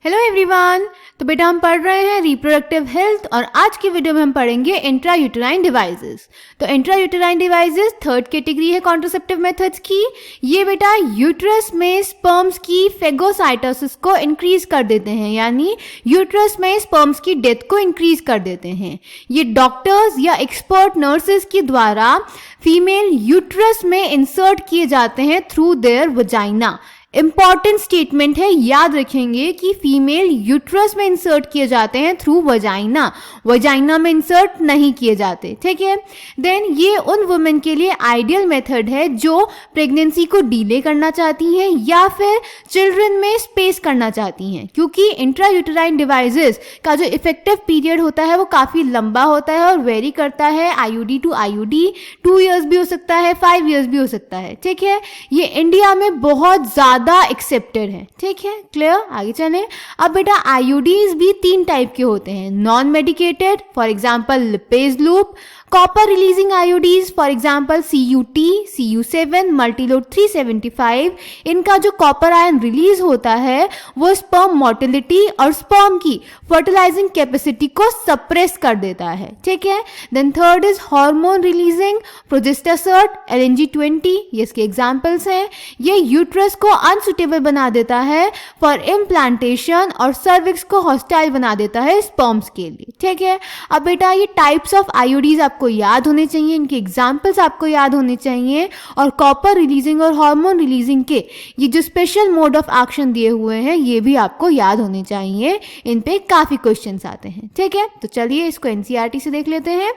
Hello everyone. तो बेटा हम पढ़ रहे हैं रिप्रोडक्टिव हेल्थ और आज की वीडियो में हम पढ़ेंगे इंट्रायूटेराइन डिवाइसेस। तो इंट्रायूटेराइन डिवाइसेस थर्ड कैटेगरी है कॉन्ट्रासेप्टिव मेथड्स की। ये बेटा यूट्रस में स्पर्म्स की फेगोसाइटोसिस को इंक्रीज कर देते हैं, यानी यूट्रस में स्पर्म्स की डेथ को इंक्रीज कर देते हैं। ये डॉक्टर्स या एक्सपर्ट नर्सेस के द्वारा फीमेल यूट्रस में इंसर्ट किए जाते हैं through their vagina. Important statement है, याद रखेंगे कि फीमेल यूट्रस में इंसर्ट किए जाते हैं थ्रू वजाइना, वजाइना में इंसर्ट नहीं किए जाते, ठीक है। देन ये उन वुमेन के लिए आइडियल मेथड है जो प्रेगनेंसी को डिले करना चाहती हैं या फिर चिल्ड्रन में स्पेस करना चाहती हैं, क्योंकि इंट्रायूटेराइन डिवाइसेस का जो इफेक्टिव पीरियड होता है वो काफ़ी लंबा होता है और वेरी करता है आईयूडी टू आईयूडी। 2 इयर्स भी हो सकता है, 5 इयर्स भी हो सकता है, ठीक है। ये इंडिया में बहुत ज़्यादा एक्सेप्टेड है, ठीक है। क्लियर, आगे चलें। अब बेटा आईयूडीज भी 3 टाइप के होते हैं, non medicated for example Lippes loop, copper releasing IUDs for example CUT, CU7, Multiload 375। इनका जो कॉपर आयन रिलीज होता है वो स्पर्म मोटिलिटी और स्पर्म की फर्टिलाइजिंग कैपेसिटी को सप्रेस कर देता है, ठीक है। Then third is hormone releasing Progestasert, LNG-20, ये इसके एग्जाम्पल्स हैं। ये यूट्रस को अनसुटेबल बना देता है फॉर इम्प्लांटेशन और सर्विक्स को हॉस्टाइल बना देता है स्पर्म्स के लिए, ठीक है। अब बेटा ये टाइप्स ऑफ आईयूडीज आपको याद होने चाहिए, इनके एग्जाम्पल्स आपको याद होने चाहिए, और कॉपर रिलीजिंग और हार्मोन रिलीजिंग के ये जो स्पेशल मोड ऑफ एक्शन दिए हुए हैं ये भी आपको याद होने चाहिए। इन पे काफी क्वेश्चंस आते हैं, ठीक है। तो चलिए इसको NCERT से देख लेते हैं।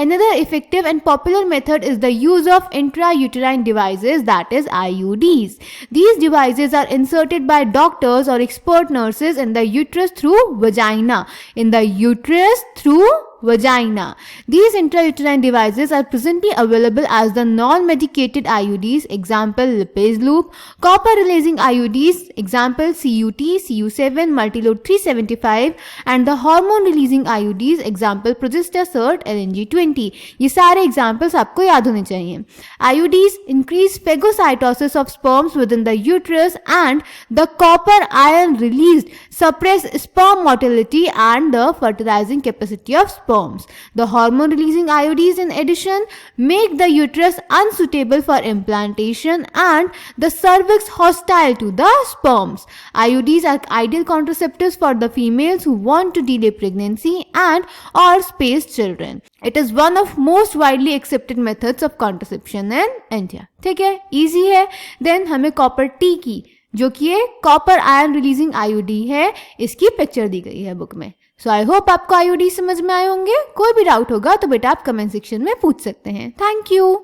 Another effective and popular method is the use of intrauterine devices, that is IUDs. These devices are inserted by doctors or expert nurses in the uterus through vagina. In the uterus through vagina. These intrauterine devices are presently available as the non-medicated IUDs, example lipase loop, copper releasing IUDs, example CUT, CU7, multiload 375, and the hormone releasing IUDs, example progestasert, LNG-20. ये सारे examples आपको याद होने चाहिए। IUDs increase phagocytosis of sperms within the uterus, and the copper ion released suppress sperm motility and the fertilizing capacity of sperms. The hormone releasing IUDs in addition make the uterus unsuitable for implantation and the cervix hostile to the sperms. IUDs are ideal contraceptives for the females who want to delay pregnancy and or space children. It is one of most widely accepted methods of contraception in India. ठीक है, easy है। Then हमें copper T की, जो कि ये copper ion releasing IUD है, इसकी पिक्चर दी गई है बुक में। सो आई होप आपको आईयूडी समझ में आए होंगे। कोई भी डाउट होगा तो बेटा आप कमेंट सेक्शन में पूछ सकते हैं। Thank you.